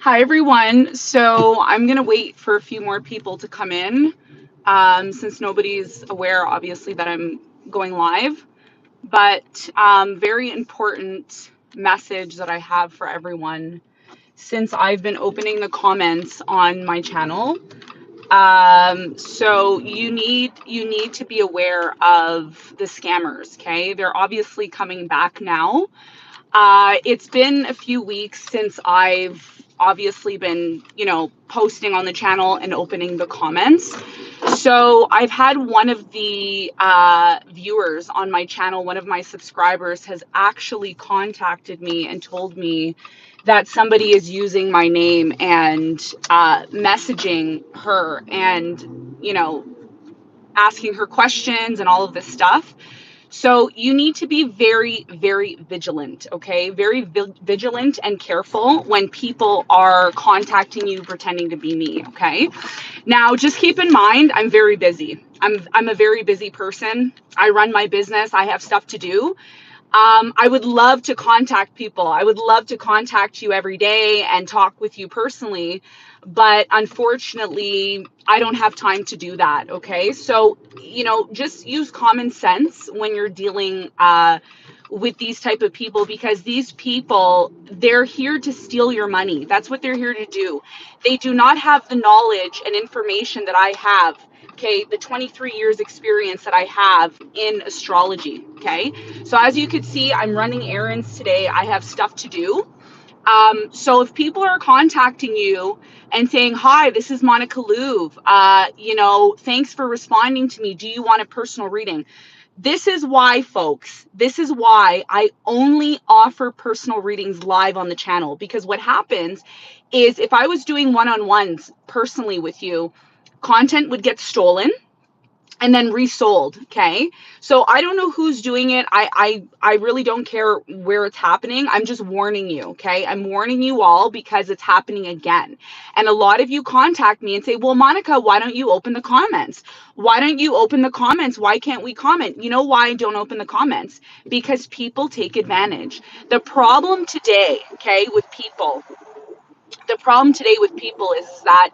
Hi, everyone. So I'm going to wait for a few more people to come in since nobody's aware, obviously, that I'm going live. But very important message that I have for everyone since I've been opening the comments on my channel. So you need to be aware of the scammers, okay? They're obviously coming back now. It's been a few weeks since I've obviously been, posting on the channel and opening the comments. So I've had one of the viewers on my channel, one of my subscribers, has actually contacted me and told me that somebody is using my name and messaging her and, asking her questions and all of this stuff. So you need to be very, very vigilant, okay? Very vigilant and careful when people are contacting you pretending to be me, okay? Now, just keep in mind, I'm very busy. I'm a very busy person. I run my business. I have stuff to do. I would love to contact people. I would love to contact you every day and talk with you personally, but unfortunately, I don't have time to do that. Okay. So, just use common sense when you're dealing with these type of people, because these people, they're here to steal your money. That's what they're here to do. They do not have the knowledge and information that I have. Okay, the 23 years experience that I have in astrology. Okay, so as you can see, I'm running errands today. I have stuff to do. So if people are contacting you and saying, "Hi, this is Monica Luve. Thanks for responding to me. Do you want a personal reading?" This is why, folks, this is why I only offer personal readings live on the channel, because what happens is if I was doing one-on-ones personally with you, content would get stolen and then resold. Okay, so I don't know who's doing it. I really don't care where it's happening. I'm just warning you. Okay, I'm warning you all because it's happening again. And a lot of you contact me and say, "Well, Monica, why don't you open the comments? Why don't you open the comments? Why can't we comment?" You know why I don't open the comments? Because people take advantage. The problem today, okay, with people, the problem today with people is that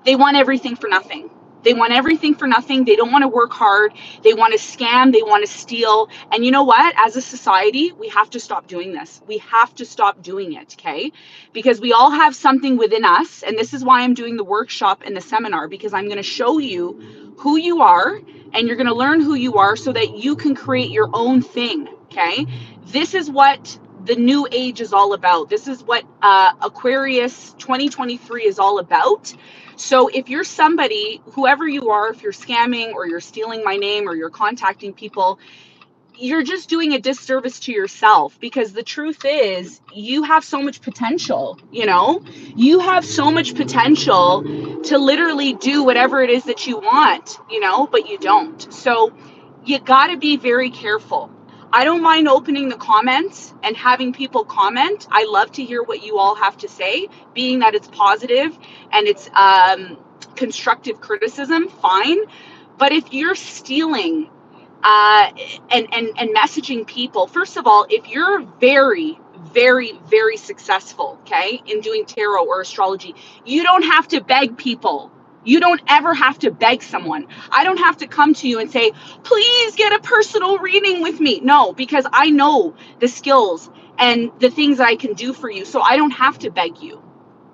they want everything for nothing. They want everything for nothing. They don't want to work hard. They want to scam. They want to steal. And you know what? As a society, we have to stop doing this. We have to stop doing it, okay? Because we all have something within us. And this is why I'm doing the workshop and the seminar, because I'm going to show you who you are and you're going to learn who you are so that you can create your own thing, okay? This is what the new age is all about. This is what Aquarius 2023 is all about. So if you're somebody, whoever you are, if you're scamming or you're stealing my name or you're contacting people, you're just doing a disservice to yourself, because the truth is you have so much potential. You have so much potential to literally do whatever it is that you want, but you don't. So you got to be very careful. I don't mind opening the comments and having people comment. I love to hear what you all have to say, being that it's positive and it's constructive criticism, fine. But if you're stealing uh, and messaging people, first of all, if you're very, very, very successful, okay, in doing tarot or astrology, you don't have to beg people. You don't ever have to beg someone. I don't have to come to you and say, "Please get a personal reading with me." No, because I know the skills and the things I can do for you. So I don't have to beg you.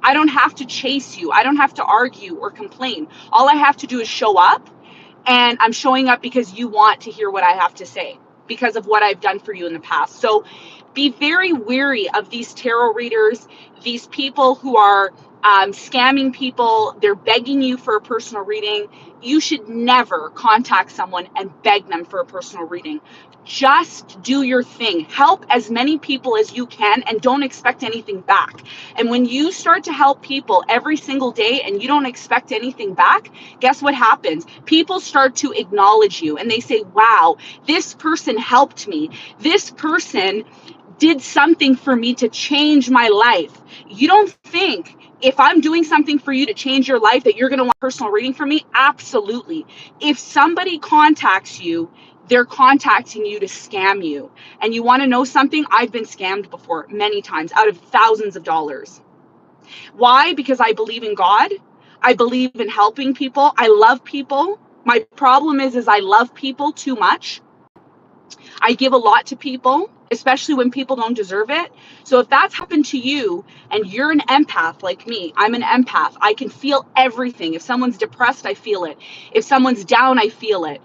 I don't have to chase you. I don't have to argue or complain. All I have to do is show up, and I'm showing up because you want to hear what I have to say because of what I've done for you in the past. So be very wary of these tarot readers, these people who are scamming people. They're begging you for a personal reading. You should never contact someone and beg them for a personal reading. Just do your thing. Help as many people as you can and don't expect anything back. And when you start to help people every single day and you don't expect anything back, guess what happens? People start to acknowledge you and they say, "Wow, this person helped me. This person did something for me to change my life." You don't think if I'm doing something for you to change your life that you're going to want a personal reading from me? Absolutely. If somebody contacts you, they're contacting you to scam you. And you want to know something? I've been scammed before many times out of thousands of dollars. Why? Because I believe in God. I believe in helping people. I love people. My problem is I love people too much. I give a lot to people, especially when people don't deserve it. So if that's happened to you and you're an empath like me, I'm an empath. I can feel everything. If someone's depressed, I feel it. If someone's down, I feel it.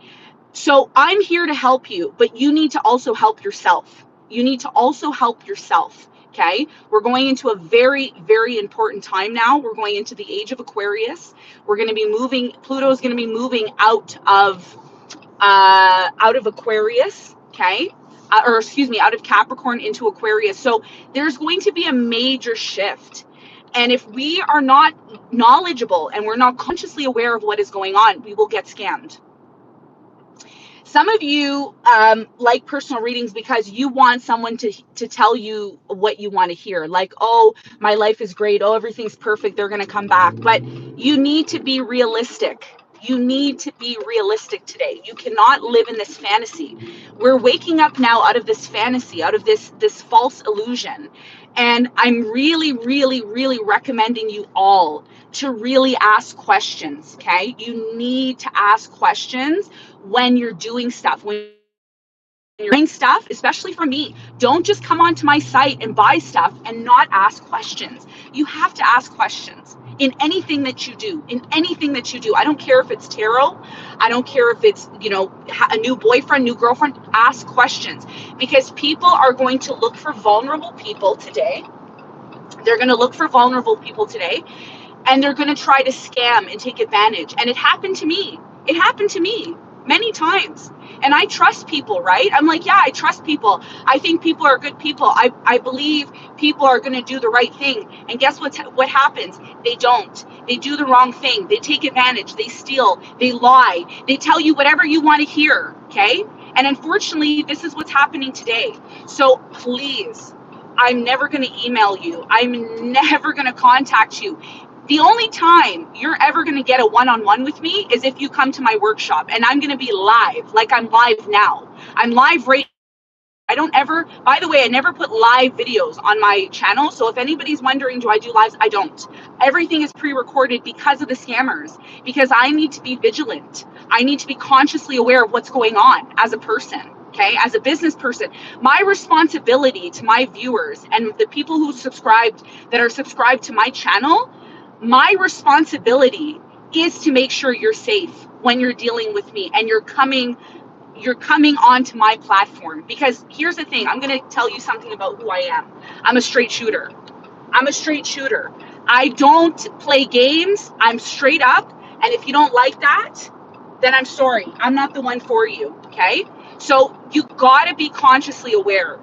So I'm here to help you, but you need to also help yourself. You need to also help yourself. Okay. We're going into a very, very important time now. We're going into the age of Aquarius. We're going to be moving, Pluto is going to be moving out of Aquarius, okay? Or excuse me, out of Capricorn into Aquarius. So there's going to be a major shift. And if we are not knowledgeable and we're not consciously aware of what is going on, we will get scammed. Some of you like personal readings because you want someone to tell you what you want to hear. Like, oh, my life is great. Oh, everything's perfect. They're going to come back. But you need to be realistic. You need to be realistic today. You cannot live in this fantasy. We're waking up now out of this fantasy, out of this false illusion. And I'm really, really, really recommending you all to really ask questions, okay? You need to ask questions when you're doing stuff. When you're doing stuff, especially for me, don't just come onto my site and buy stuff and not ask questions. You have to ask questions in anything that you do. In anything that you do. I don't care if it's tarot. I don't care if it's, a new boyfriend, new girlfriend. Ask questions, because people are going to look for vulnerable people today. They're going to look for vulnerable people today, and they're going to try to scam and take advantage. And it happened to me. It happened to me many times. And I trust people, right? I'm like, yeah, I trust people. I think people are good people. I believe people are going to do the right thing. And guess what happens? They don't. They do the wrong thing. They take advantage. They steal. They lie. They tell you whatever you want to hear, okay? And unfortunately, this is what's happening today. So please, I'm never going to email you. I'm never going to contact you. The only time you're ever going to get a one-on-one with me is if you come to my workshop, and I'm going to be live, like I'm live now. I'm live right. I don't ever, by the way, I never put live videos on my channel. So if anybody's wondering, do I do lives? I don't. Everything is pre-recorded because of the scammers, because I need to be vigilant. I need to be consciously aware of what's going on as a person. Okay, as a business person, my responsibility to my viewers and the people who that are subscribed to my channel, my responsibility is to make sure you're safe when you're dealing with me and you're coming onto my platform. Because here's the thing, I'm going to tell you something about who I am. I'm a straight shooter. I don't play games. I'm straight up. And if you don't like that, then I'm sorry. I'm not the one for you. Okay. So you got to be consciously aware.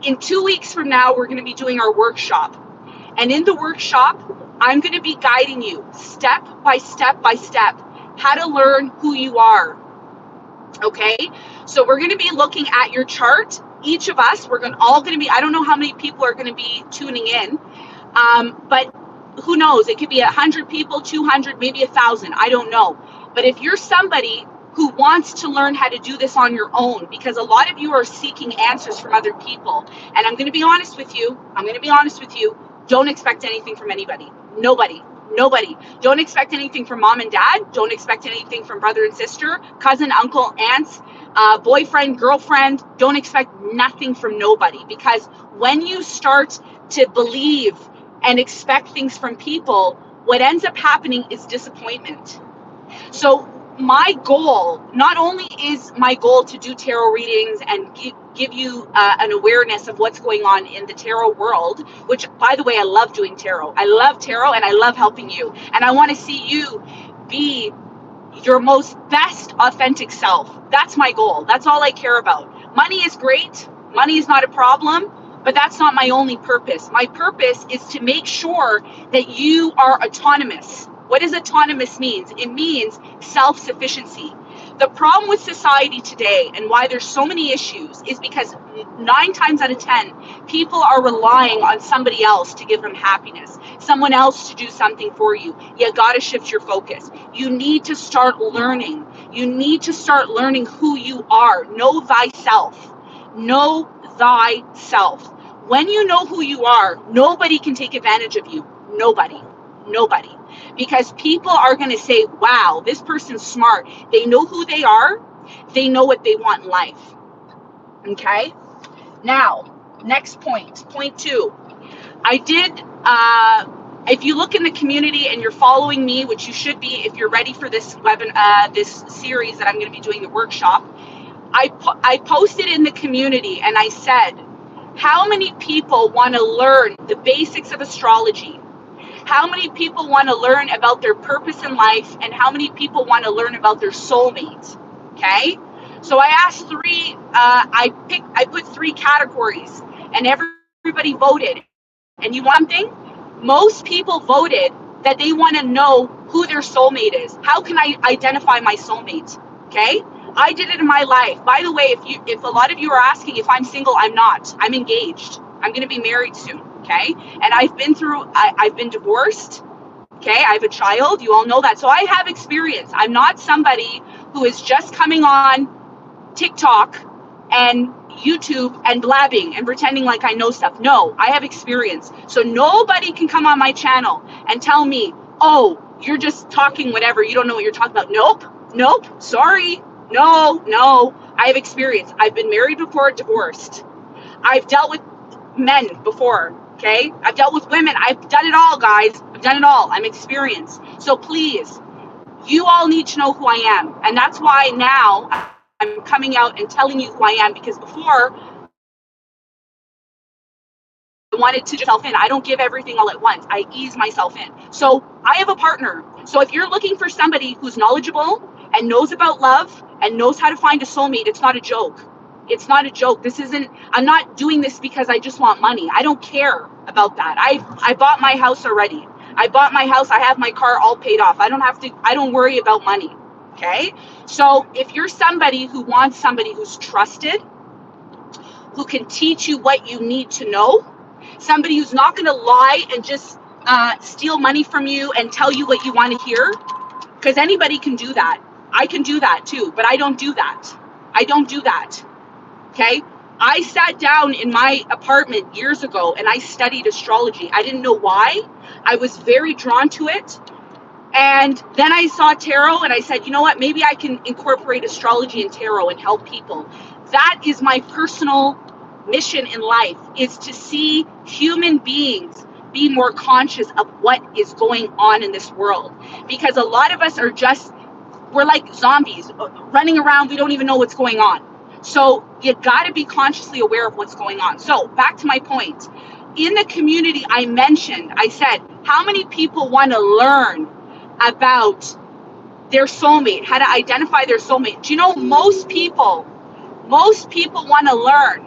In 2 weeks from now, we're going to be doing our workshop. And in the workshop, I'm going to be guiding you step by step by step how to learn who you are. Okay, so we're going to be looking at your chart. Each of us, all going to be, I don't know how many people are going to be tuning in, but who knows? It could be 100 people, 200, maybe 1,000. I don't know. But if you're somebody who wants to learn how to do this on your own, because a lot of you are seeking answers from other people, and I'm going to be honest with you. Don't expect anything from anybody. Nobody. Don't expect anything from mom and dad. Don't expect anything from brother and sister, cousin, uncle, aunts, boyfriend, girlfriend. Don't expect nothing from nobody, because when you start to believe and expect things from people, what ends up happening is disappointment. So my goal, not only is my goal to do tarot readings and give you an awareness of what's going on in the tarot world, which, by the way, I love doing tarot. I love tarot and I love helping you. And I want to see you be your most best authentic self. That's my goal. That's all I care about. Money is great. Money is not a problem, but that's not my only purpose. My purpose is to make sure that you are autonomous. What does autonomous means? It means self-sufficiency. The problem with society today and why there's so many issues is because 9 times out of 10, people are relying on somebody else to give them happiness, someone else to do something for you. You got to shift your focus. You need to start learning. You need to start learning who you are. Know thyself. Know thyself. When you know who you are, nobody can take advantage of you. Nobody. Nobody. Because people are going to say, wow, this person's smart. They know who they are. They know what they want in life. Okay? Now, next point. Point 2. I did, if you look in the community and you're following me, which you should be if you're ready for this this series that I'm going to be doing, the workshop, I posted in the community and I said, how many people want to learn the basics of astrology? How many people want to learn about their purpose in life? And how many people want to learn about their soulmate? Okay? So I asked I put 3 categories and everybody voted. And you want something? Most people voted that they want to know who their soulmate is. How can I identify my soulmate? Okay? I did it in my life. By the way, if a lot of you are asking if I'm single, I'm not. I'm engaged. I'm going to be married soon. Okay? And I've been divorced. Okay? I have a child. You all know that. So I have experience. I'm not somebody who is just coming on TikTok and YouTube and blabbing and pretending like I know stuff. No, I have experience. So nobody can come on my channel and tell me, oh, you're just talking whatever. You don't know what you're talking about. Nope. Sorry. No. I have experience. I've been married before, divorced. I've dealt with men before. Okay. I've dealt with women. I've done it all, guys. I've done it all. I'm experienced. So please, you all need to know who I am. And that's why now I'm coming out and telling you who I am, because before I wanted to myself in. I don't give everything all at once. I ease myself in. So I have a partner. So if you're looking for somebody who's knowledgeable and knows about love and knows how to find a soulmate, it's not a joke. It's not a joke. I'm not doing this because I just want money. I don't care about that. I bought my house already. I bought my house. I have my car all paid off. I don't worry about money. Okay? So if you're somebody who wants somebody who's trusted, who can teach you what you need to know, somebody who's not going to lie and just steal money from you and tell you what you want to hear, because anybody can do that. I can do that too, but I don't do that. Okay? I sat down in my apartment years ago and I studied astrology. I didn't know why. I was very drawn to it. And then I saw tarot and I said, you know what? Maybe I can incorporate astrology and tarot and help people. That is my personal mission in life, is to see human beings be more conscious of what is going on in this world. Because a lot of us we're like zombies running around. We don't even know what's going on. So you got to be consciously aware of what's going on. So back to my point. In the community, I said, how many people want to learn about their soulmate, how to identify their soulmate? Do you know most people want to learn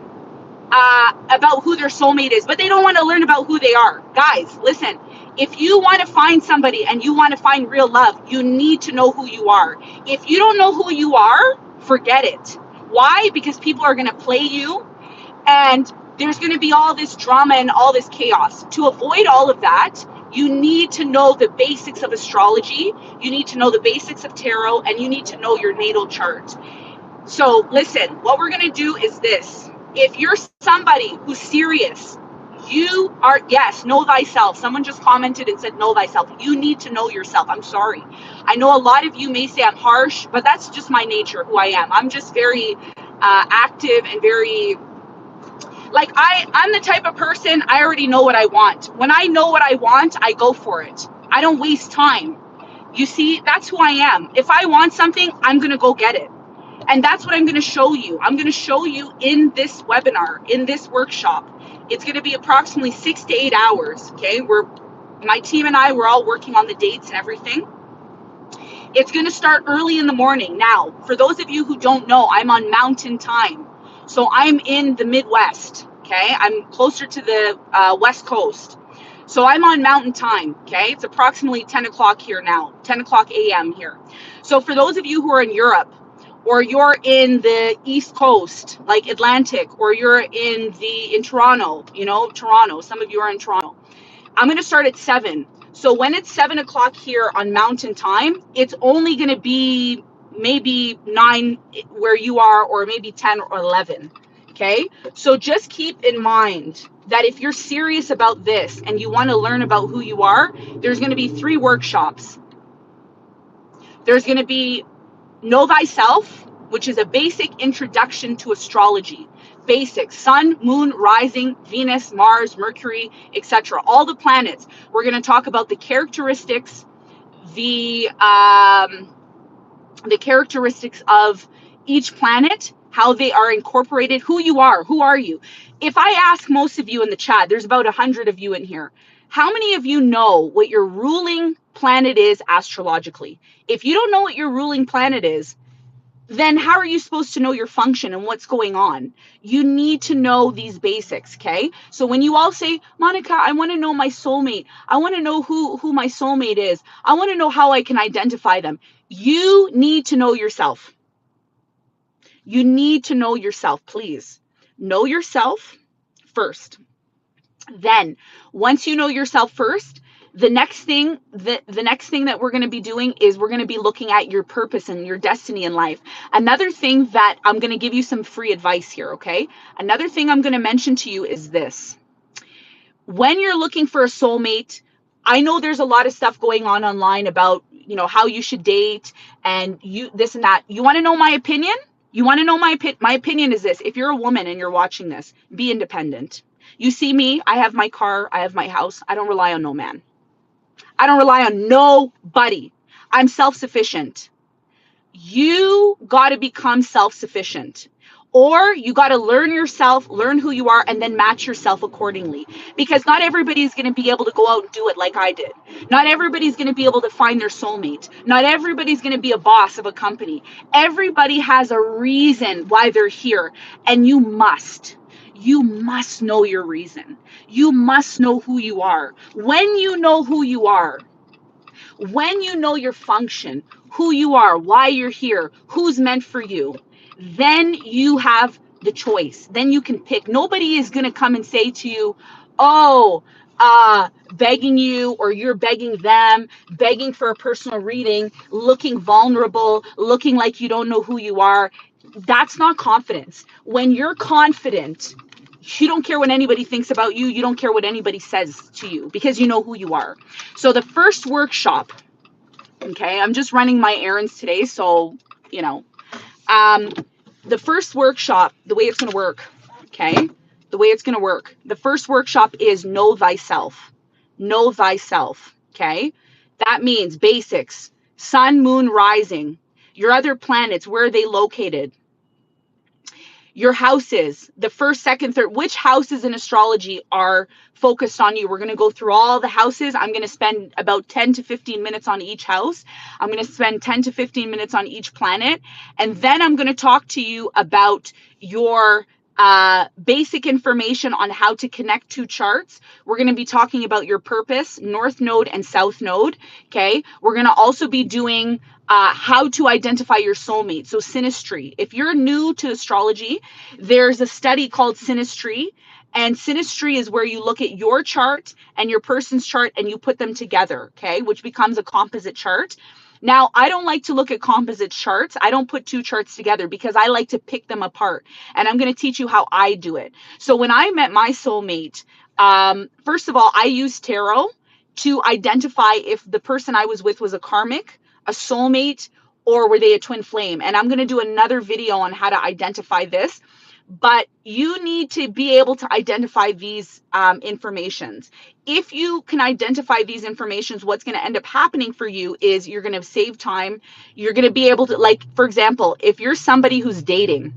about who their soulmate is, but they don't want to learn about who they are. Guys, listen, if you want to find somebody and you want to find real love, you need to know who you are. If you don't know who you are, forget it. Why? Because people are going to play you and there's going to be all this drama and all this chaos. To avoid all of that, you need to know the basics of astrology, you need to know the basics of tarot, and you need to know your natal chart. So listen, what we're going to do is this. If you're somebody who's serious, you are, yes, know thyself. Someone just commented and said, know thyself. You need to know yourself. I'm sorry. I know a lot of you may say I'm harsh, but that's just my nature, who I am. I'm just very active and very, like, I'm the type of person, I already know what I want. When I know what I want, I go for it. I don't waste time. You see, that's who I am. If I want something, I'm going to go get it. And that's what I'm going to show you. I'm going to show you in this webinar, in this workshop. It's going to be approximately 6 to 8 hours. Okay. My team and I, we're all working on the dates and everything. It's going to start early in the morning. Now, for those of you who don't know, I'm on Mountain Time. So I'm in the Midwest. Okay. I'm closer to the West Coast. So I'm on Mountain Time. Okay. It's approximately 10 o'clock here now, 10 o'clock a.m. here. So for those of you who are in Europe, or you're in the East Coast, like Atlantic, or you're in Toronto, Toronto. Some of you are in Toronto. I'm going to start at 7. So when it's 7 o'clock here on Mountain Time, it's only going to be maybe 9 where you are, or maybe 10 or 11. Okay. So just keep in mind that if you're serious about this and you want to learn about who you are, there's going to be 3 workshops. There's going to be Know Thyself, which is a basic introduction to astrology. Basic: sun, moon, rising, Venus, Mars, Mercury, etc. All the planets. We're going to talk about the characteristics, the characteristics of each planet, how they are incorporated, who you are. Who are you? If I ask most of you in the chat, there's about 100 of you in here. How many of you know what your ruling planet is astrologically? If you don't know what your ruling planet is, then how are you supposed to know your function and what's going on? You need to know these basics, okay? So when you all say, Monica, I want to know my soulmate. I want to know who my soulmate is. I want to know how I can identify them. You need to know yourself. You need to know yourself, please. Know yourself first. Then, once you know yourself first, the next thing that we're going to be doing is we're going to be looking at your purpose and your destiny in life. Another thing that I'm going to give you some free advice here, okay? Another thing I'm going to mention to you is this. When you're looking for a soulmate, I know there's a lot of stuff going on online about, how you should date and this and that. You want to know my opinion? You want to know my opinion is this. If you're a woman and you're watching this, be independent. You see me, I have my car, I have my house. I don't rely on no man. I don't rely on nobody. I'm self-sufficient. You got to become self-sufficient. Or you got to learn yourself, learn who you are, and then match yourself accordingly. Because not everybody's going to be able to go out and do it like I did. Not everybody's going to be able to find their soulmate. Not everybody's going to be a boss of a company. Everybody has a reason why they're here. And you must know your reason. You must know who you are. When you know who you are, when you know your function, who you are, why you're here, who's meant for you, then you have the choice. Then you can pick. Nobody is going to come and say to you, oh, begging you, or you're begging them, begging for a personal reading, looking vulnerable, looking like you don't know who you are. That's not confidence. When you're confident, you don't care what anybody thinks about you. You don't care what anybody says to you because you know who you are. So the first workshop, okay, I'm just running my errands today. So, the first workshop, the way it's going to work, okay, the first workshop is Know Thyself. Know Thyself, okay? That means basics: sun, moon, rising, your other planets, where are they located? Your houses, the first, second, third, which houses in astrology are focused on you. We're going to go through all the houses. I'm going to spend about 10 to 15 minutes on each house. I'm going to spend 10 to 15 minutes on each planet. And then I'm going to talk to you about your basic information on how to connect two charts. We're going to be talking about your purpose, North Node and South Node. Okay. We're going to also be doing how to identify your soulmate. So synastry. If you're new to astrology, there's a study called synastry. And synastry is where you look at your chart and your person's chart and you put them together, okay, which becomes a composite chart. Now, I don't like to look at composite charts. I don't put two charts together because I like to pick them apart. And I'm going to teach you how I do it. So when I met my soulmate, first of all, I used tarot to identify if the person I was with was a karmic, a soulmate, or were they a twin flame. And I'm going to do another video on how to identify this. But you need to be able to identify these informations. If you can identify these informations, what's going to end up happening for you is you're going to save time. You're going to be able to, like, for example, if you're somebody who's dating,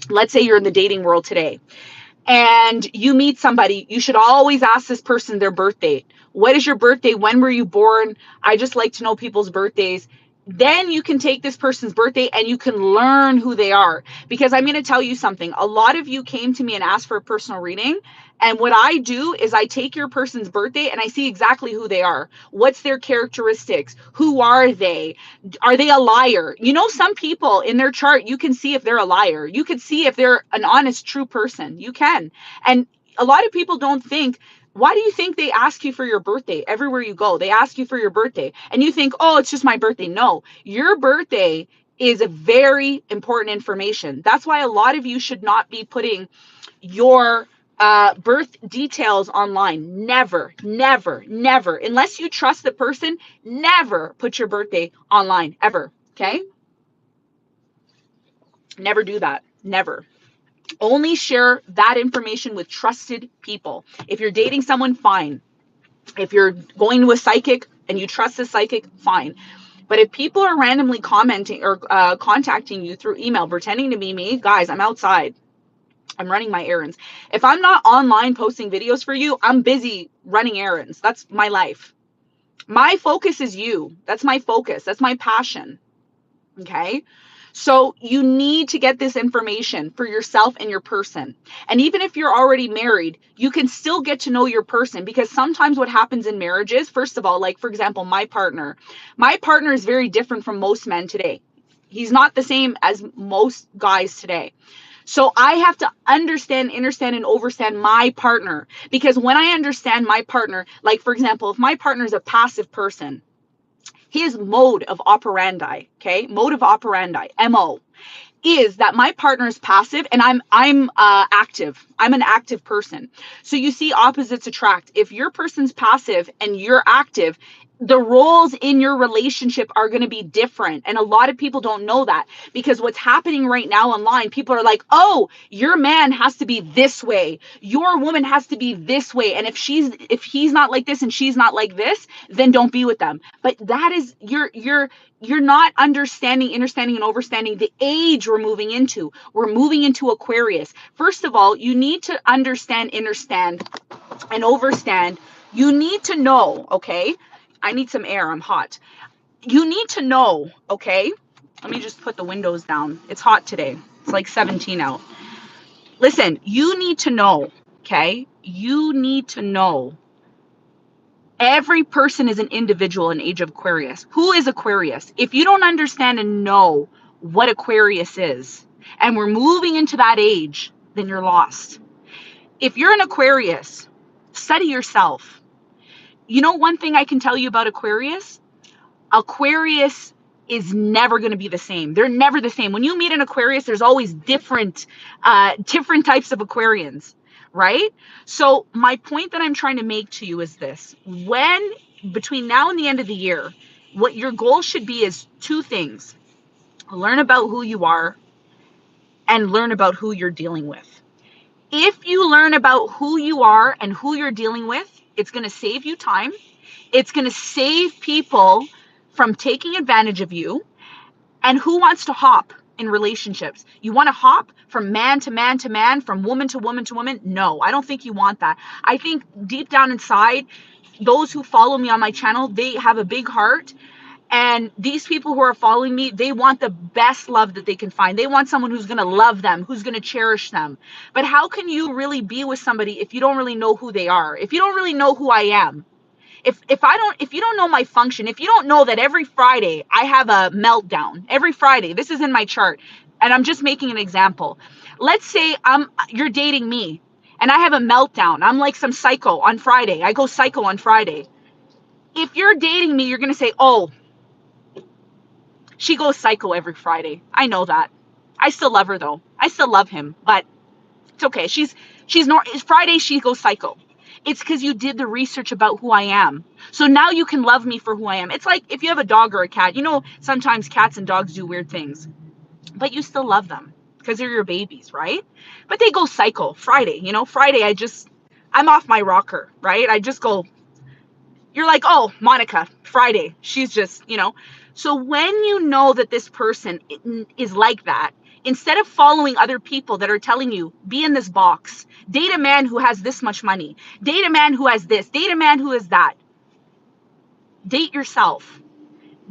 let's say you're in the dating world today, and you meet somebody, you should always ask this person their birth date. What is your birthday? When were you born? I just like to know people's birthdays. Then you can take this person's birthday and you can learn who they are. Because I'm going to tell you something. A lot of you came to me and asked for a personal reading. And what I do is I take your person's birthday and I see exactly who they are. What's their characteristics? Who are they? Are they a liar? Some people in their chart, you can see if they're a liar. You can see if they're an honest, true person. You can. And a lot of people don't think, why do you think they ask you for your birthday? Everywhere you go, they ask you for your birthday. And you think, oh, it's just my birthday. No, your birthday is a very important information. That's why a lot of you should not be putting your Birth details online. Never, never, never, unless you trust the person, never put your birthday online, ever. Okay? Never do that. Never. Only share that information with trusted people. If you're dating someone, fine. If you're going to a psychic and you trust a psychic, fine. But if people are randomly commenting or contacting you through email, pretending to be me, guys, I'm outside. I'm running my errands. If I'm not online posting videos for you, I'm busy running errands. That's my life. My focus is you. That's my focus. That's my passion. Okay. So you need to get this information for yourself and your person. And even if you're already married, you can still get to know your person, because sometimes what happens in marriages, first of all, like for example, my partner is very different from most men today. He's not the same as most guys today. So I have to understand, understand, and overstand my partner, because when I understand my partner, like for example, if my partner is a passive person, his mode of operandi, okay, mode of operandi, MO, is that my partner is passive and I'm active. I'm an active person. So you see, opposites attract. If your person's passive and you're active, the roles in your relationship are going to be different. And a lot of people don't know that, because what's happening right now online, people are like, oh, your man has to be this way, your woman has to be this way, and if he's not like this and she's not like this, then don't be with them. But that is, you're not understanding, understanding, and overstanding the age we're moving into. We're moving into Aquarius. First of all, you need to understand, understand, and overstand. You need to know, okay? I need some air. I'm hot. You need to know, okay? Let me just put the windows down. It's hot today. It's like 17 out. Listen, you need to know, okay? You need to know. Every person is an individual in age of Aquarius. Who is Aquarius? If you don't understand and know what Aquarius is, and we're moving into that age, then you're lost. If you're an Aquarius, study yourself. You know, one thing I can tell you about Aquarius, Aquarius is never going to be the same. They're never the same. When you meet an Aquarius, there's always different types of Aquarians, right? So my point that I'm trying to make to you is this: when between now and the end of the year, what your goal should be is two things: learn about who you are and learn about who you're dealing with. If you learn about who you are and who you're dealing with, it's going to save you time. It's going to save people from taking advantage of you. And who wants to hop in relationships? You want to hop from man to man to man, from woman to woman to woman? No, I don't think you want that. I think deep down inside, those who follow me on my channel, they have a big heart. And these people who are following me, they want the best love that they can find. They want someone who's going to love them, who's going to cherish them. But how can you really be with somebody if you don't really know who they are? If you don't really know who I am? If you don't know my function, if you don't know that every Friday I have a meltdown, every Friday, this is in my chart, and I'm just making an example. Let's say you're dating me and I have a meltdown. I'm like some psycho on Friday. I go psycho on Friday. If you're dating me, you're going to say, "Oh, she goes psycho every Friday." I know that. I still love her though. I still love him, but it's okay. Friday she goes psycho. It's because you did the research about who I am. So now you can love me for who I am. It's like if you have a dog or a cat, you know, sometimes cats and dogs do weird things, but you still love them because they're your babies, right? But they go psycho Friday, Friday, I'm off my rocker, right? I just go, you're like, oh, Monica, Friday, she's just, So when you know that this person is like that, instead of following other people that are telling you, be in this box, date a man who has this much money, date a man who has this, date a man who has that, date yourself.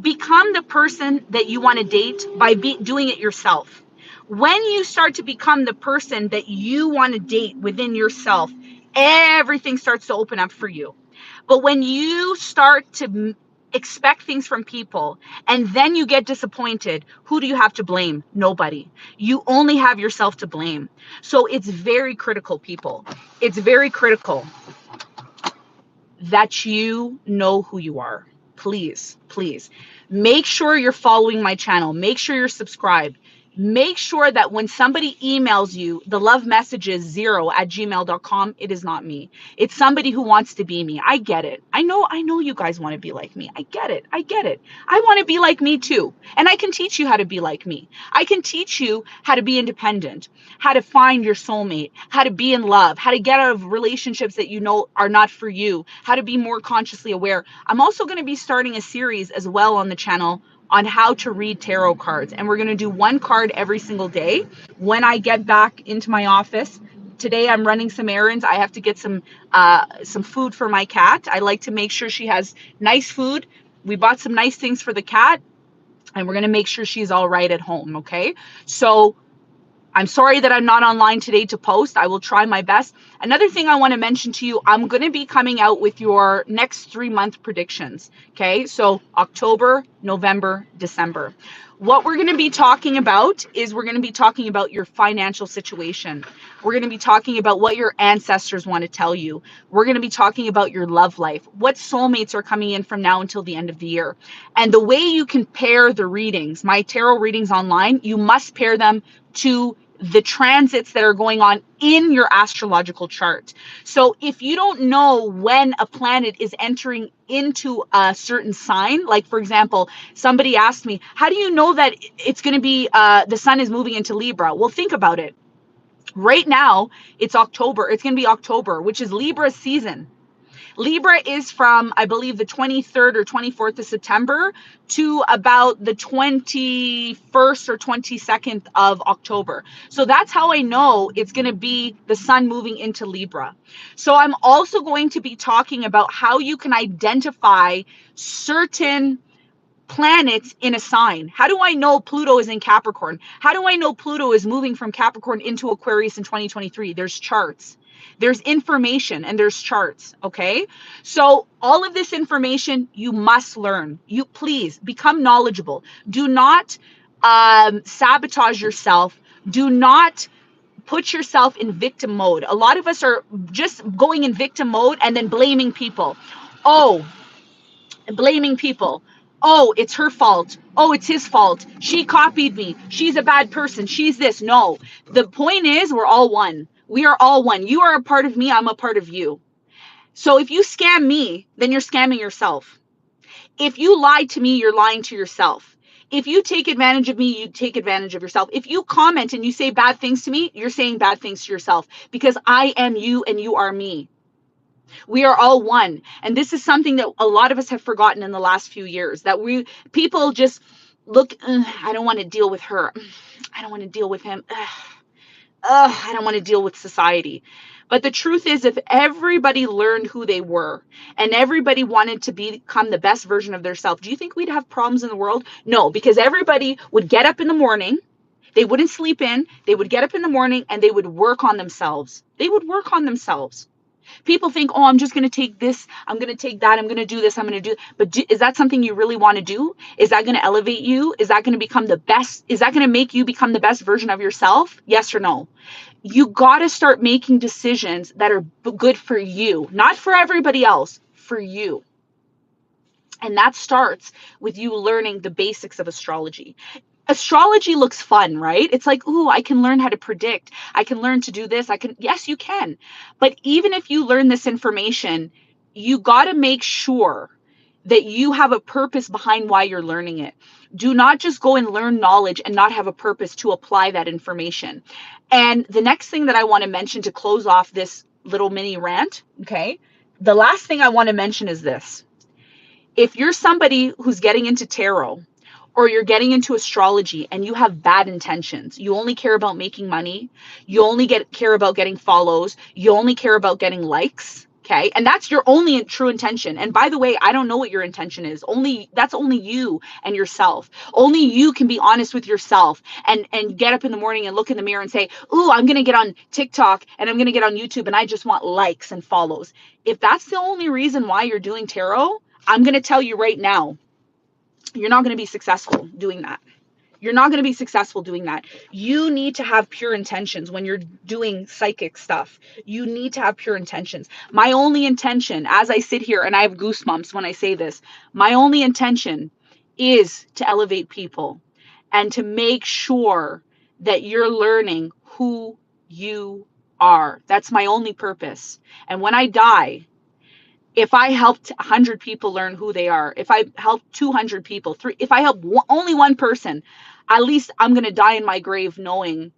Become the person that you want to date by doing it yourself. When you start to become the person that you want to date within yourself, everything starts to open up for you. But when you start to expect things from people and then you get disappointed, who do you have to blame? Nobody. You only have yourself to blame. So it's very critical, people. It's very critical that you know who you are. Please, please make sure you're following my channel. Make sure you're subscribed. Make sure that when somebody emails you, the love message is 0@gmail.com. It is not me. It's somebody who wants to be me. I get it. I know you guys want to be like me. I get it. I get it. I want to be like me too. And I can teach you how to be like me. I can teach you how to be independent, how to find your soulmate, how to be in love, how to get out of relationships that you know are not for you, how to be more consciously aware. I'm also going to be starting a series as well on the channel on how to read tarot cards. And we're going to do one card every single day. When I get back into my office, today I'm running some errands. I have to get some food for my cat. I like to make sure she has nice food. We bought some nice things for the cat, and we're going to make sure she's all right at home. Okay. So I'm sorry that I'm not online today to post. I will try my best. Another thing I want to mention to you, I'm going to be coming out with your next 3-month predictions. Okay, so October, November, December. What we're going to be talking about is we're going to be talking about your financial situation. We're going to be talking about what your ancestors want to tell you. We're going to be talking about your love life, what soulmates are coming in from now until the end of the year. And the way you can pair the readings, my tarot readings online, you must pair them to the transits that are going on in your astrological chart. So if you don't know when a planet is entering into a certain sign, like for example, somebody asked me, how do you know that it's going to be the sun is moving into Libra? Well, think about it. Right now, it's October. It's going to be October, which is Libra season. Libra is from, I believe, the 23rd or 24th of September to about the 21st or 22nd of October. So that's how I know it's going to be the sun moving into Libra. So I'm also going to be talking about how you can identify certain planets in a sign. How do I know Pluto is in Capricorn? How do I know Pluto is moving from Capricorn into Aquarius in 2023? There's charts. There's information and there's charts, okay? So all of this information you must learn. You please become knowledgeable. Do not sabotage yourself. Do not put yourself in victim mode. A lot of us are just going in victim mode and then blaming people. Oh, blaming people. Oh, it's her fault. Oh, it's his fault. She copied me. She's a bad person. She's this. No. The point is, we're all one. We are all one. You are a part of me. I'm a part of you. So if you scam me, then you're scamming yourself. If you lied to me, you're lying to yourself. If you take advantage of me, you take advantage of yourself. If you comment and you say bad things to me, you're saying bad things to yourself, because I am you and you are me. We are all one. And this is something that a lot of us have forgotten in the last few years, that people just look, I don't want to deal with her. I don't want to deal with him. I don't want to deal with society. But the truth is, if everybody learned who they were and everybody wanted to become the best version of themselves, do you think we'd have problems in the world? No, because everybody would get up in the morning. They wouldn't sleep in. They would get up in the morning and they would work on themselves. They would work on themselves. People think, oh, I'm just going to take this, I'm going to take that, I'm going to do this, I'm going to do. But is that something you really want to do? Is that going to elevate you? Is that going to become the best? Is that going to make you become the best version of yourself? Yes or no? You got to start making decisions that are good for you, not for everybody else, for you. And that starts with you learning the basics of astrology. Astrology looks fun, right? It's like, ooh, I can learn how to predict. I can learn to do this. Yes, you can. But even if you learn this information, you got to make sure that you have a purpose behind why you're learning it. Do not just go and learn knowledge and not have a purpose to apply that information. And the next thing that I want to mention to close off this little mini rant, okay? The last thing I want to mention is this. If you're somebody who's getting into tarot, or you're getting into astrology and you have bad intentions, you only care about making money, you only care about getting follows, you only care about getting likes, okay? And that's your only true intention. And by the way, I don't know what your intention is. That's only you and yourself. Only you can be honest with yourself and get up in the morning and look in the mirror and say, ooh, I'm going to get on TikTok and I'm going to get on YouTube and I just want likes and follows. If that's the only reason why you're doing tarot, I'm going to tell you right now, you're not going to be successful doing that. You're not going to be successful doing that. You need to have pure intentions when you're doing psychic stuff. You need to have pure intentions. My only intention, as I sit here, and I have goosebumps when I say this, my only intention is to elevate people. and to make sure that you're learning who you are. That's my only purpose. And when I die, if I helped 100 people learn who they are, if I helped 200 people, if I help only one person, at least I'm going to die in my grave knowing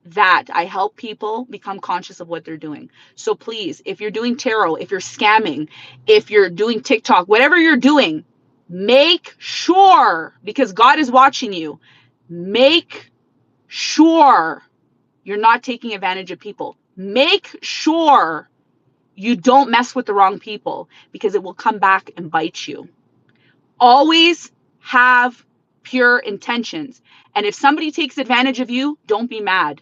that I help people become conscious of what they're doing. So please, if you're doing tarot, if you're scamming, if you're doing TikTok, whatever you're doing, make sure, because God is watching you, make sure you're not taking advantage of people. Make sure you don't mess with the wrong people, because it will come back and bite you. Always have pure intentions. And if somebody takes advantage of you, don't be mad.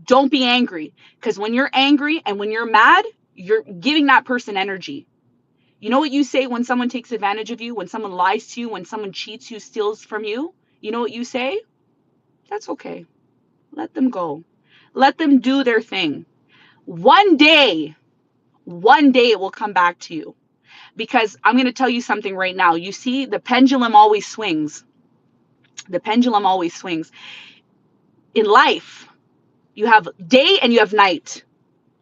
Don't be angry. Because when you're angry and when you're mad, you're giving that person energy. You know what you say when someone takes advantage of you, when someone lies to you, when someone cheats you, steals from you? You know what you say? That's okay. Let them go. Let them do their thing. One day it will come back to you. Because I'm going to tell you something right now. You see, the pendulum always swings. The pendulum always swings. In life, you have day and you have night.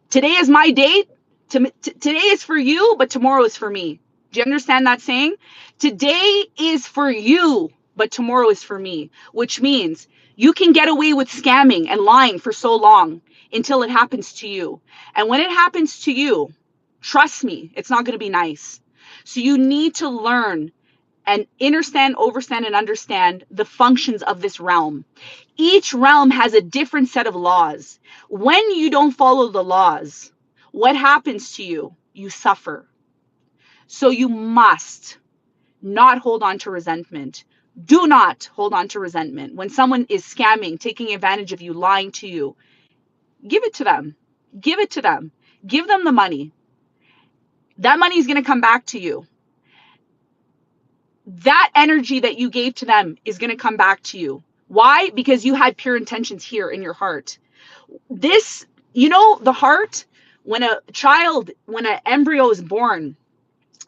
Today is my day. Today is for you, but tomorrow is for me. Do you understand that saying? Today is for you, but tomorrow is for me, which means you can get away with scamming and lying for so long until it happens to you. And when it happens to you, trust me, it's not going to be nice. So you need to learn and understand, overstand, and understand the functions of this realm. Each realm has a different set of laws. When you don't follow the laws, what happens to you? You suffer. So you must not hold on to resentment. Do not hold on to resentment. When someone is scamming, taking advantage of you, lying to you, give it to them. Give it to them. Give them the money. That money is going to come back to you. That energy that you gave to them is going to come back to you. Why? Because you had pure intentions here in your heart. This, the heart, when an embryo is born,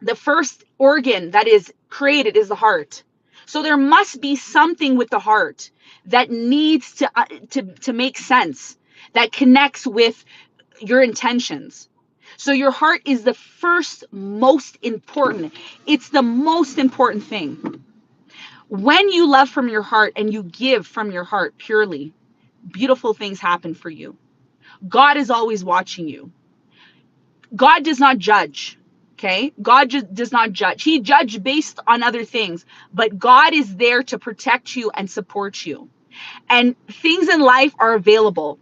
the first organ that is created is the heart. So there must be something with the heart that needs to make sense, that connects with your intentions. So your heart is the first most important. It's the most important thing. When you love from your heart and you give from your heart purely, beautiful things happen for you. God is always watching you. God does not judge. Okay? God just does not judge. He judged based on other things, but God is there to protect you and support you. And things in life are available.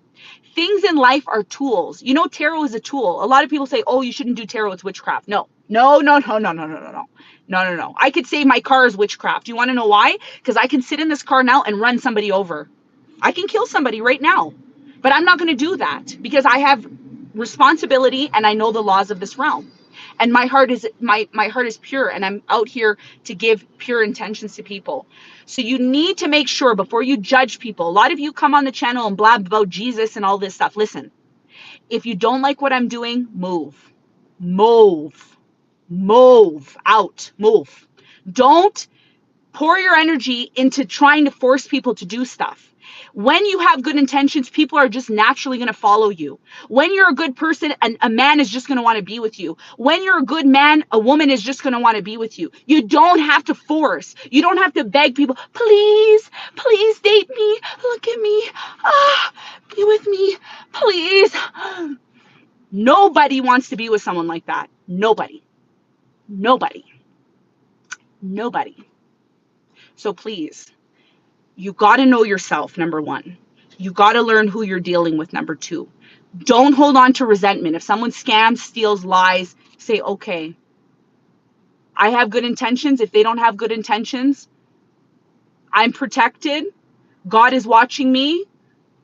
Things in life are tools. Tarot is a tool. A lot of people say, oh, you shouldn't do tarot. It's witchcraft. No. I could say my car is witchcraft. Do you want to know why? Because I can sit in this car now and run somebody over. I can kill somebody right now. But I'm not going to do that because I have responsibility and I know the laws of this realm. And my heart is pure, and I'm out here to give pure intentions to people. So you need to make sure before you judge people. A lot of you come on the channel and blab about Jesus and all this stuff. Listen, if you don't like what I'm doing, move out, move. Don't pour your energy into trying to force people to do stuff. When you have good intentions, people are just naturally going to follow you. When you're a good person, a man is just going to want to be with you. When you're a good man, a woman is just going to want to be with you. You don't have to force. You don't have to beg people, please date me. Look at me. Be with me, please. Nobody wants to be with someone like that. Nobody. So please, you got to know yourself, number one. You got to learn who you're dealing with, number two. Don't hold on to resentment. If someone scams, steals, lies, say, okay, I have good intentions. If they don't have good intentions, I'm protected. God is watching me.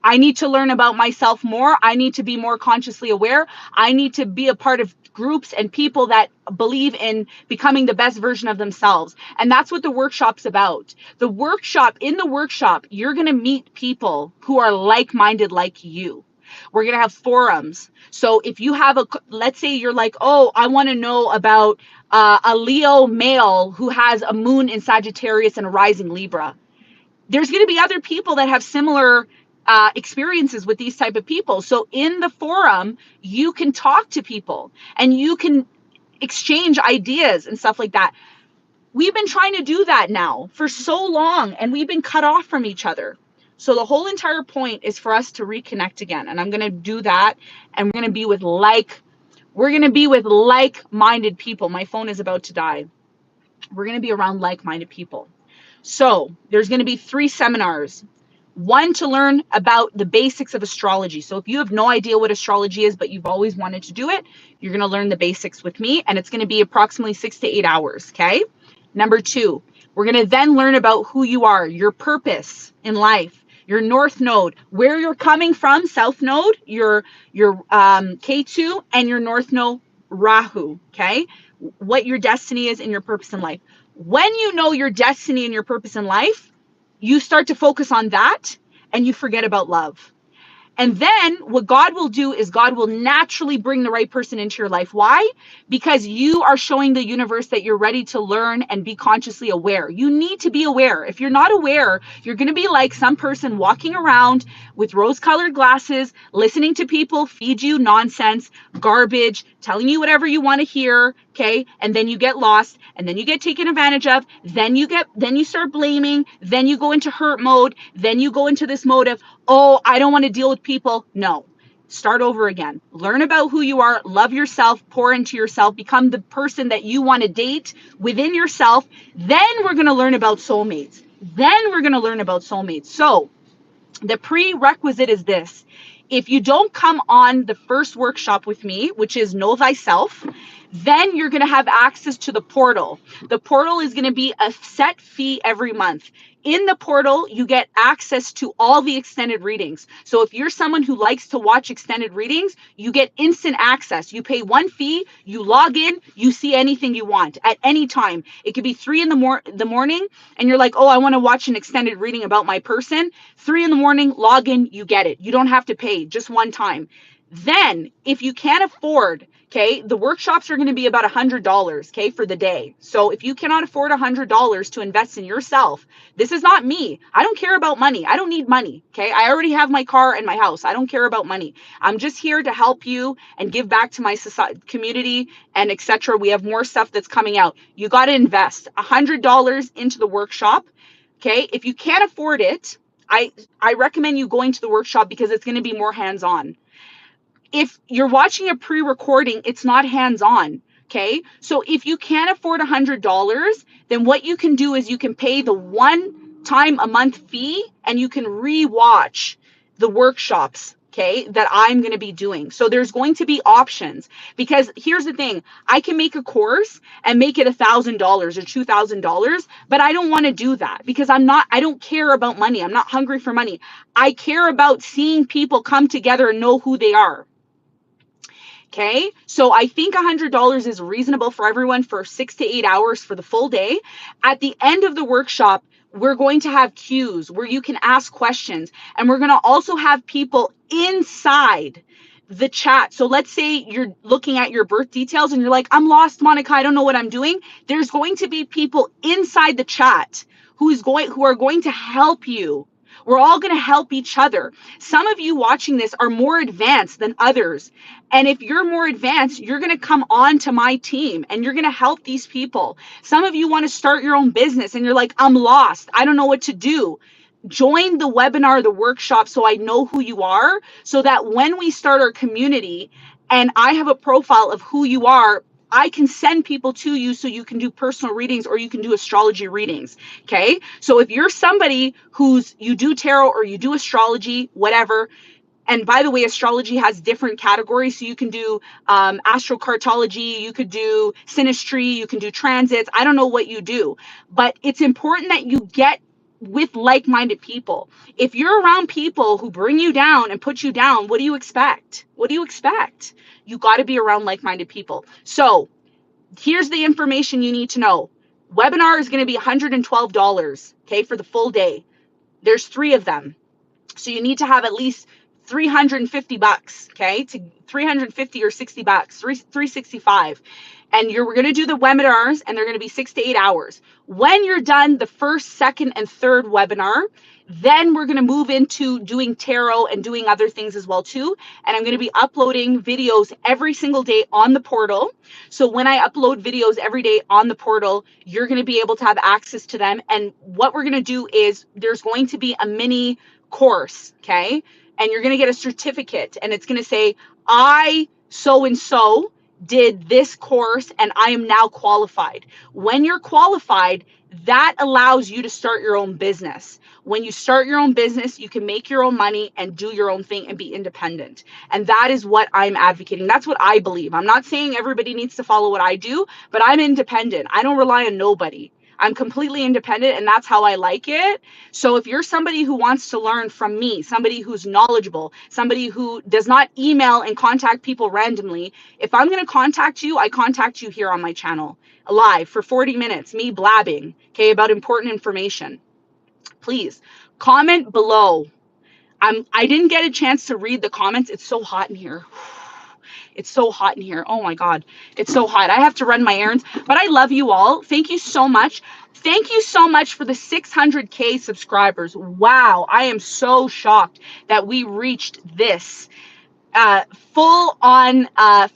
I need to learn about myself more. I need to be more consciously aware. I need to be a part of groups and people that believe in becoming the best version of themselves. And that's what the workshop's about. In the workshop, you're going to meet people who are like-minded like you. We're going to have forums. So if you have let's say you're like, oh, I want to know about a Leo male who has a moon in Sagittarius and a rising Libra. there's going to be other people that have similar experiences with these type of people. So in the forum, you can talk to people and you can exchange ideas and stuff like that. We've been trying to do that now for so long, and we've been cut off from each other. So the whole entire point is for us to reconnect again. And I'm going to do that. And we're going to be with like-minded people. My phone is about to die. We're going to be around like-minded people. So there's going to be 3 seminars. One, to learn about the basics of astrology. So if you have no idea what astrology is, but you've always wanted to do it, you're going to learn the basics with me, and it's going to be approximately 6 to 8 hours. Okay. Number 2, we're going to then learn about who you are, your purpose in life, your north node, where you're coming from, south node, your K2, and your north node, Rahu. Okay. What your destiny is and your purpose in life. When you know your destiny and your purpose in life, you start to focus on that and you forget about love. And then what God will do is God will naturally bring the right person into your life. Why? Because you are showing the universe that you're ready to learn and be consciously aware. You need to be aware. If you're not aware, you're going to be like some person walking around with rose-colored glasses, listening to people feed you nonsense, garbage, telling you whatever you want to hear, okay? And then you get lost, and then you get taken advantage of, then you start blaming, then you go into hurt mode, then you go into this mode of, oh, I don't want to deal with people. No. Start over again. Learn about who you are, love yourself, pour into yourself, become the person that you want to date within yourself. Then we're going to learn about soulmates. So the prerequisite is this. If you don't come on the first workshop with me, which is Know Thyself, then you're going to have access to the portal. The portal is going to be a set fee every month. In the portal, you get access to all the extended readings. So if you're someone who likes to watch extended readings, you get instant access. You pay 1 fee, you log in, you see anything you want at any time. It could be 3 in the morning, and you're like, oh, I want to watch an extended reading about my person. 3 in the morning, log in, you get it. You don't have to pay, just one time. Then, if you can't afford, okay, the workshops are going to be about $100, okay, for the day. So if you cannot afford $100 to invest in yourself, this is not me. I don't care about money. I don't need money, okay? I already have my car and my house. I don't care about money. I'm just here to help you and give back to my society, community, and etc. We have more stuff that's coming out. You got to invest $100 into the workshop, okay? If you can't afford it, I recommend you going to the workshop because it's going to be more hands-on. If you're watching a pre-recording, it's not hands-on, okay? So if you can't afford $100, then what you can do is you can pay the 1 time a month fee and you can re-watch the workshops, okay, that I'm going to be doing. So there's going to be options, because here's the thing. I can make a course and make it $1,000 or $2,000, but I don't want to do that because I don't care about money. I'm not hungry for money. I care about seeing people come together and know who they are. Okay, so I think $100 is reasonable for everyone for 6 to 8 hours for the full day. At the end of the workshop, we're going to have cues where you can ask questions, and we're going to also have people inside the chat. So let's say you're looking at your birth details and you're like, I'm lost, Monica, I don't know what I'm doing. There's going to be people inside the chat who are going to help you. We're all going to help each other. Some of you watching this are more advanced than others. And if you're more advanced, you're going to come on to my team and you're going to help these people. Some of you want to start your own business and you're like, I'm lost. I don't know what to do. Join the webinar, the workshop, so I know who you are, so that when we start our community and I have a profile of who you are, I can send people to you so you can do personal readings or you can do astrology readings, okay? So if you're somebody you do tarot or you do astrology, whatever, and by the way, astrology has different categories. So you can do astrocartology, you could do synastry, you can do transits. I don't know what you do, but it's important that you get with like-minded people. If you're around people who bring you down and put you down, what do you expect? You got to be around like-minded people. So here's the information you need to know. Webinar is going to be $112, okay, for the full day. There's 3 of them. So you need to have at least $350, okay, to 350 or $60, 365. and we're going to do the webinars, and they're going to be 6 to 8 hours. When you're done the first, second, and third webinar, then we're going to move into doing tarot and doing other things as well too. And I'm going to be uploading videos every single day on the portal. So when I upload videos every day on the portal, you're going to be able to have access to them. And what we're going to do is there's going to be a mini course, okay? And you're going to get a certificate, and it's going to say, I so and so did this course and I am now qualified. When you're qualified, that allows you to start your own business. When you start your own business, you can make your own money and do your own thing and be independent. And that is what I'm advocating. That's what I believe. I'm not saying everybody needs to follow what I do, but I'm independent. I don't rely on nobody. I'm completely independent, and that's how I like it. So if you're somebody who wants to learn from me, somebody who's knowledgeable, somebody who does not email and contact people randomly, if I'm going to contact you, I contact you here on my channel live for 40 minutes, me blabbing, okay, about important information. Please comment below. I didn't get a chance to read the comments. It's so hot in here. It's so hot in here. Oh my God. It's so hot. I have to run my errands, but I love you all. Thank you so much. Thank you so much for the 600K subscribers. Wow. I am so shocked that we reached this full on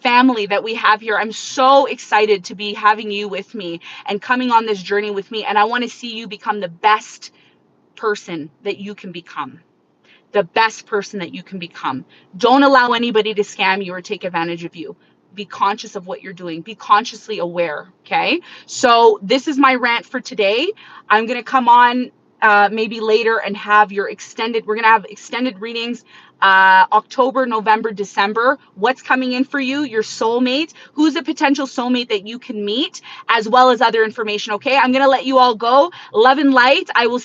family that we have here. I'm so excited to be having you with me and coming on this journey with me. And I want to see you become the best person that you can become. The best person that you can become. Don't allow anybody to scam you or take advantage of you. Be conscious of what you're doing. Be consciously aware, okay? So this is my rant for today. I'm going to come on maybe later and have your extended, we're going to have extended readings October, November, December. What's coming in for you? Your soulmate. Who's a potential soulmate that you can meet, as well as other information, okay? I'm going to let you all go. Love and light. I will see